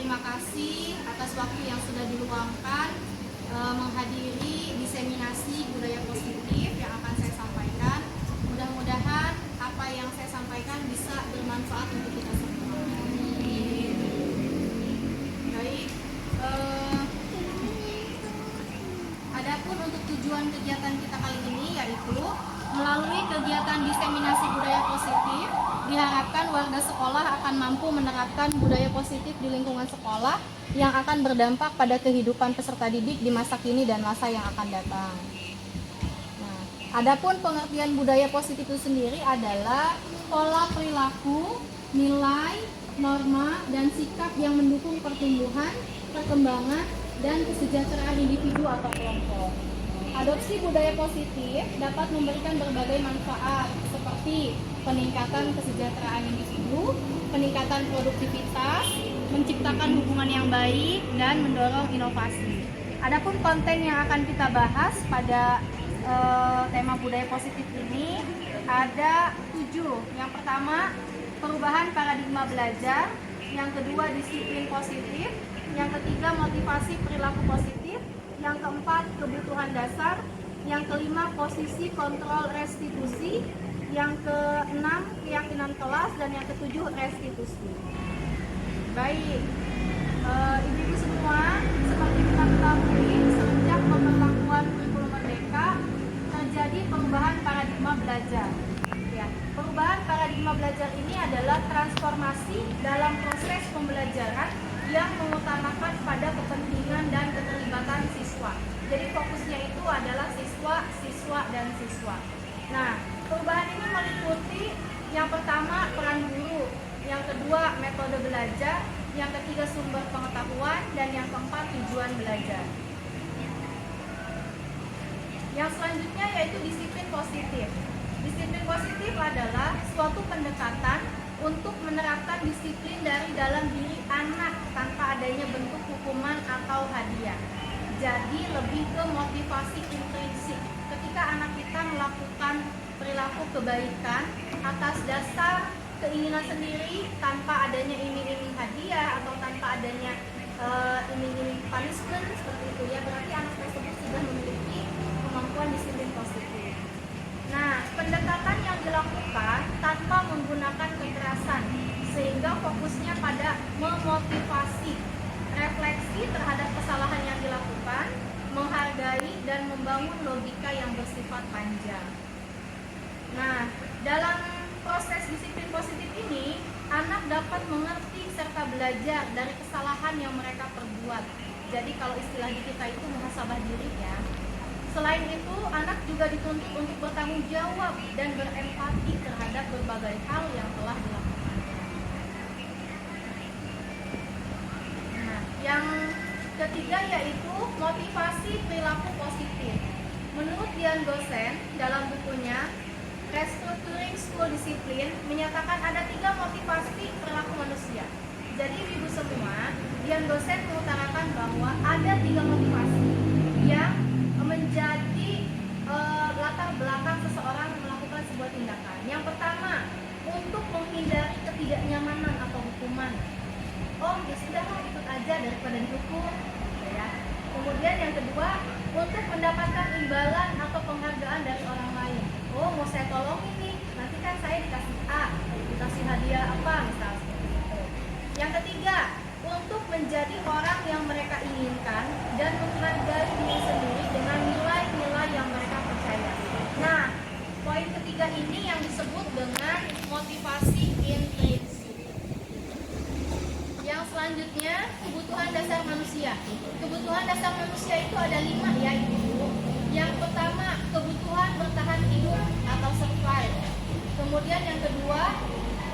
berterima kasih atas waktu yang sudah diluangkan menghadiri diseminasi budaya positif yang akan saya sampaikan. Mudah-mudahan apa yang saya sampaikan bisa bermanfaat untuk kita semua. Baik, adapun untuk tujuan kegiatan kita kali ini yaitu melalui kegiatan diseminasi budaya positif, diharapkan warga sekolah akan mampu menerapkan budaya positif di lingkungan sekolah yang akan berdampak pada kehidupan peserta didik di masa kini dan masa yang akan datang. Nah, adapun pengertian budaya positif itu sendiri adalah pola perilaku, nilai, norma, dan sikap yang mendukung pertumbuhan, perkembangan, dan kesejahteraan individu atau kelompok. Adopsi budaya positif dapat memberikan berbagai manfaat seperti peningkatan kesejahteraan individu, peningkatan produktivitas, menciptakan hubungan yang baik, dan mendorong inovasi. Adapun konten yang akan kita bahas pada tema budaya positif ini ada 7. Yang pertama, perubahan paradigma belajar. Yang kedua, disiplin positif. Yang ketiga, motivasi perilaku positif. Yang keempat, kebutuhan dasar. Yang kelima, posisi kontrol restitusi. Yang keenam, keyakinan kelas. Dan yang ketujuh, restitusi. Baik, ibu-ibu semua, seperti kita ketahui, semenjak pemberlakuan kurikulum merdeka terjadi perubahan paradigma belajar. Ya, perubahan paradigma belajar ini adalah transformasi dalam proses pembelajaran yang mengutamakan pada kepentingan dan keterlibatan siswa. Jadi fokusnya itu adalah siswa, siswa, dan siswa. Nah, perubahan ini meliputi yang pertama peran guru, yang kedua metode belajar, yang ketiga sumber pengetahuan, dan yang keempat tujuan belajar. Yang selanjutnya yaitu disiplin positif. Disiplin positif adalah suatu pendekatan untuk menerapkan disiplin dari dalam diri anak tanpa adanya bentuk hukuman atau hadiah. Jadi lebih ke motivasi intrinsik. Ketika anak kita melakukan perilaku kebaikan atas dasar keinginan sendiri tanpa adanya iming-iming hadiah atau tanpa adanya iming-iming punishment seperti itu ya, berarti anak tersebut sudah memiliki kemampuan disiplin positif. Nah, pendekatan yang dilakukan tanpa menggunakan kekerasan sehingga fokusnya pada memotivasi, refleksi terhadap kesalahan yang dilakukan, menghargai dan membangun logika yang bersifat panjang. Nah, dalam proses disiplin positif ini, anak dapat mengerti serta belajar dari kesalahan yang mereka perbuat. Jadi kalau istilah di kita itu muhasabah diri ya. Selain itu, anak juga dituntut untuk bertanggung jawab dan berempati terhadap berbagai hal yang telah dilakukan. Nah, yang ketiga yaitu motivasi perilaku positif. Menurut Dian Gosen dalam bukunya Restructuring School Discipline menyatakan ada 3 motivasi perilaku manusia. Jadi ibu semua, Dian Gosen mengutarakan bahwa ada 3 motivasi yang menjadi latar belakang seseorang melakukan sebuah tindakan. Yang pertama, untuk menghindari ketidaknyamanan atau hukuman. Oh, ya sudah ikut aja daripada dihukum, ya. Kemudian yang kedua, untuk mendapatkan imbalan atau penghargaan dari orang lain. Oh, mau saya tolongin nih, nanti kan saya dikasih A, dikasih hadiah apa, misalnya seperti itu. Yang ketiga, untuk menjadi orang yang mereka inginkan dan menghargai diri sendiri dengan nilai-nilai yang mereka percaya. Nah, poin ketiga ini yang disebut dengan motivasi intrinsik. Yang selanjutnya, kebutuhan dasar manusia. Kebutuhan dasar manusia itu ada 5 ya ibu. Yang pertama, kebutuhan bertahan hidup atau survive. Kemudian yang kedua,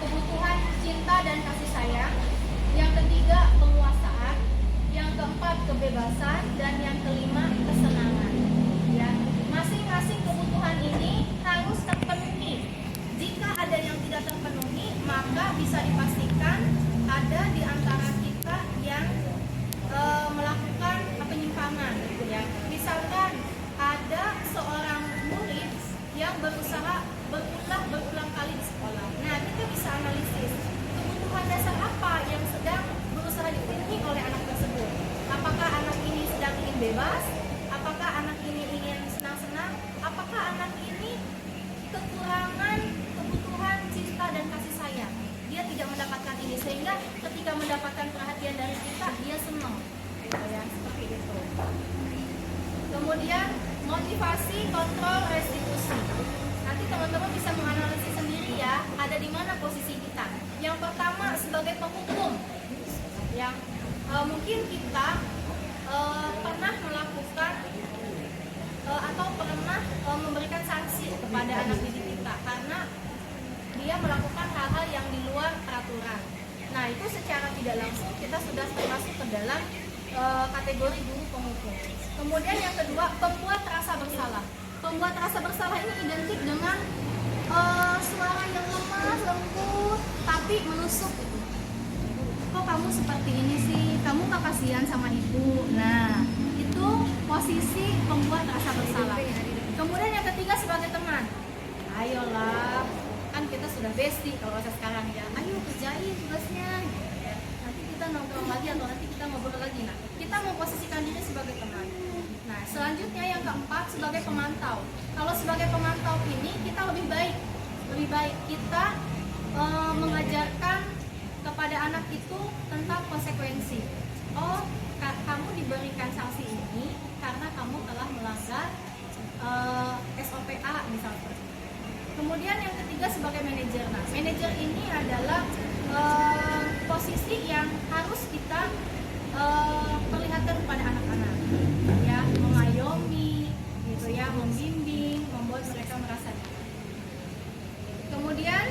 kebutuhan cinta dan kasih sayang. Yang ketiga, penguasaan. Yang keempat, kebebasan. Dan yang kelima, kesenangan. Ya, masing-masing kebutuhan ini harus terpenuhi. Jika ada yang tidak terpenuhi, maka bisa dipastikan ada di antara kita yang melakukan penyimpangan, gitu ya. Misalkan ada seorang murid yang berusaha berulang kali di sekolah. Nah, kita bisa analisis kebutuhan dasar apa yang sedang berusaha dipenuhi bebas, apakah anak ini ingin senang-senang, apakah anak ini kekurangan kebutuhan cinta dan kasih sayang. Dia tidak mendapatkan ini, sehingga ketika mendapatkan perhatian dari kita, dia senang, ya, seperti itu. Kemudian motivasi, kontrol, restitusi. Nanti teman-teman bisa menganalisis sendiri ya, ada di mana posisi kita. Yang pertama sebagai penghukum, yang mungkin kita pernah melakukan atau pernah memberikan sanksi kepada anak didik kita karena dia melakukan hal-hal yang di luar peraturan. Nah, itu secara tidak langsung kita sudah termasuk ke dalam kategori guru penghukum. Kemudian yang kedua, pembuat rasa bersalah. Pembuat rasa bersalah ini identik dengan suara yang lemah, lembut, tapi menusuk. Kok kamu seperti ini sih? Kamu gak kasihan sama ibu? Nah, itu posisi pembuat rasa bersalah. Kemudian yang ketiga sebagai teman. Ayolah, kan kita sudah bestie kalau bahasa sekarang ya. Ayo kerjain tugasnya. Nanti kita nongkrong lagi atau nanti kita ngobrol lagi. Nah, kita memposisikan diri sebagai teman. Nah, selanjutnya yang keempat sebagai pemantau. Kalau sebagai pemantau ini kita lebih baik kita mengajarkan kepada anak itu tentang konsekuensi. Oh, kamu diberikan sanksi ini karena kamu telah melanggar SOPA misalnya. Kemudian yang ketiga sebagai manajer. Nah, manajer ini adalah posisi yang harus kita perlihatkan kepada anak-anak, ya, mengayomi, gitu ya, membimbing, membuat mereka merasa. Kemudian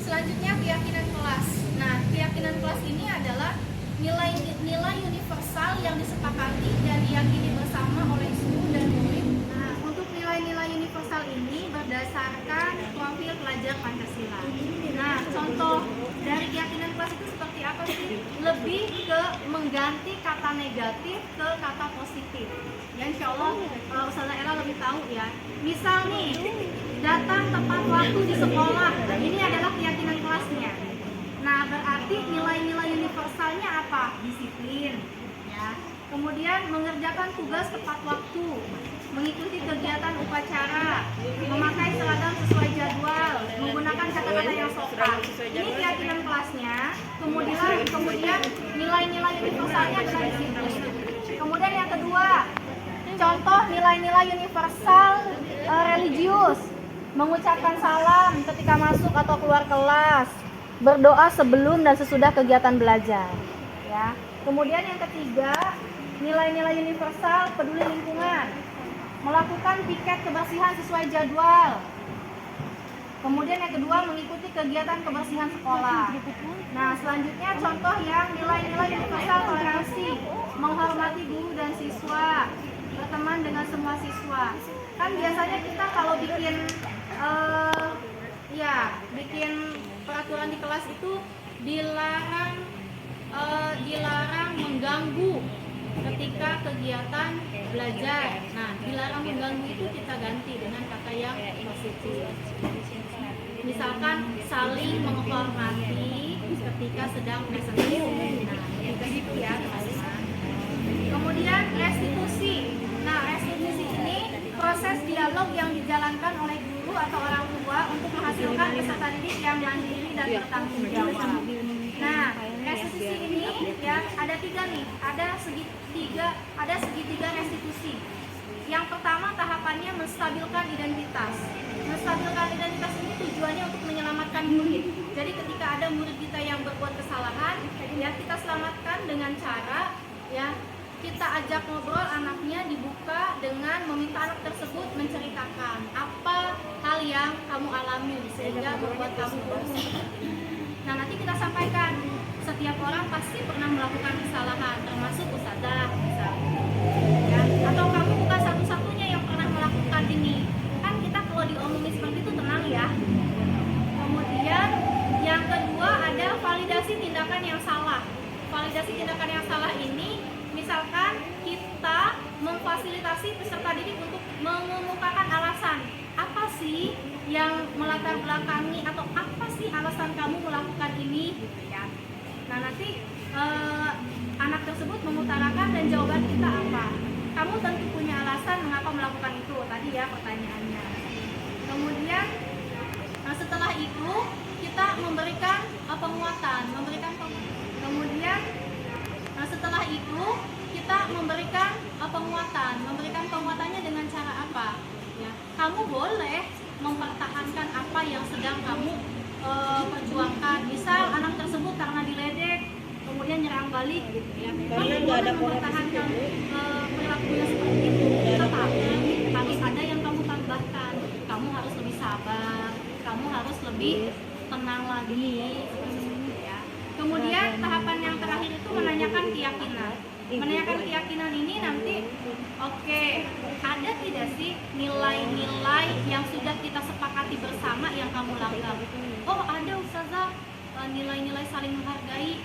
selanjutnya keyakinan kelas. Nah, keyakinan kelas ini adalah nilai universal yang disepakati dan diyakini bersama oleh guru dan murid. Nah, untuk nilai-nilai universal ini berdasarkan profil pelajar Pancasila. Nah, contoh dari keyakinan kelas itu seperti apa sih? Lebih ke mengganti kata negatif ke kata positif. Ya, insya Allah Ustazah Ella lebih tahu ya. Misal nih, datang tepat waktu di sekolah. Nah, ini adalah keyakinan kelasnya. Nah, berarti nilai-nilai universalnya apa? Disiplin, ya. Kemudian mengerjakan tugas tepat waktu, mengikuti kegiatan upacara, memakai seragam sesuai jadwal, menggunakan kata-kata yang sopan. Ini keyakinan kelasnya. Kemudian nilai-nilai universalnya adalah disiplin. Kemudian yang kedua, contoh nilai-nilai universal religius, mengucapkan salam ketika masuk atau keluar kelas, berdoa sebelum dan sesudah kegiatan belajar, ya. Kemudian yang ketiga, nilai-nilai universal peduli lingkungan, melakukan piket kebersihan sesuai jadwal. Kemudian yang kedua, mengikuti kegiatan kebersihan sekolah. Nah, selanjutnya contoh yang nilai-nilai universal toleransi, menghormati guru dan siswa, berteman dengan semua siswa. Kan biasanya kita kalau bikin bikin peraturan di kelas itu dilarang mengganggu ketika kegiatan belajar. Nah, dilarang mengganggu itu kita ganti dengan kata yang positif. Misalkan saling menghormati ketika sedang presentasi. Nah, begitu ya teman-teman. Kemudian restitusi. Nah, restitusi ini proses dialog yang dijalankan oleh guru atau orang tua untuk menghasilkan peserta didik yang mandiri dan bertanggung jawab. Nah, restitusi ini ya ada tiga nih, ada segitiga restitusi. Yang pertama tahapannya menstabilkan identitas. Menstabilkan identitas ini tujuannya untuk menyelamatkan murid. Jadi ketika ada murid kita yang berbuat kesalahan, ya kita selamatkan dengan cara ya kita ajak ngobrol anaknya, dibuka dengan meminta anak tersebut menceritakan apa hal yang kamu alami sehingga membuat kamu bosan. Nah, nanti kita sampaikan setiap orang pasti pernah melakukan kesalahan, termasuk ustazah misalnya. Ya, atau kamu bukan satu-satunya yang pernah melakukan ini. Kan kita kalau diomongin seperti itu tenang ya. Kemudian yang kedua ada validasi tindakan yang salah. Validasi tindakan yang salah ini misalkan kita memfasilitasi peserta didik untuk mengemukakan alasan apa sih yang melatar belakangi atau apa sih alasan kamu melakukan ini gitu ya. Nah, nanti anak tersebut mengutarakan dan jawaban kita apa. kamu tentu punya alasan mengapa melakukan itu tadi ya pertanyaannya. Kemudian setelah itu kita memberikan penguatan, kemudian setelah itu kita memberikan penguatannya dengan cara apa? Ya, kamu boleh mempertahankan apa yang sedang kamu perjuangkan. Misal anak tersebut karena diledek kemudian nyerang balik gitu ya, kamu boleh mempertahankan perilakunya seperti itu, tetapi harus ada yang kamu tambahkan. Kamu harus lebih sabar, kamu harus lebih tenang lagi ya. Kemudian tahapan yang terakhir itu menanyakan keyakinan. Menanyakan keyakinan ini nanti ada tidak sih nilai-nilai yang sudah kita sepakati bersama yang kamu langgar? Oh ada Ustazah, nilai-nilai saling menghargai,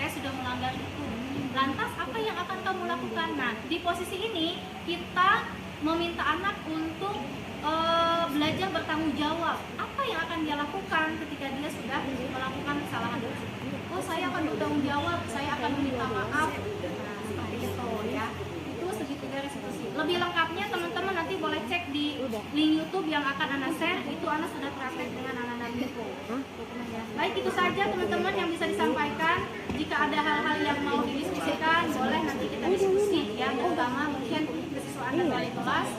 saya sudah melanggar itu. Lantas apa yang akan kamu lakukan? Nah, di posisi ini kita meminta anak untuk belajar bertanggung jawab. Apa yang akan dia lakukan ketika dia sudah melakukan kesalahan tersebut? Oh, saya akan bertanggung jawab, saya akan meminta maaf. Nah, seperti itu ya. Itu segitiga restitusi. Lebih lengkapnya teman-teman nanti boleh cek di link YouTube yang akan Ana share. Itu Ana sudah praktek dengan anak-anak itu. Baik, itu saja teman-teman yang bisa disampaikan. Jika ada hal-hal yang mau didiskusikan, boleh nanti kita diskusi ya, terutama mungkin kesiswaan dan wali kelas.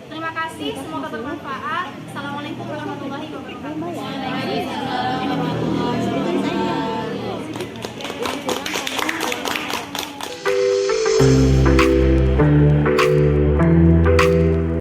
Terima kasih, semoga bermanfaat. Assalamualaikum warahmatullahi wabarakatuh.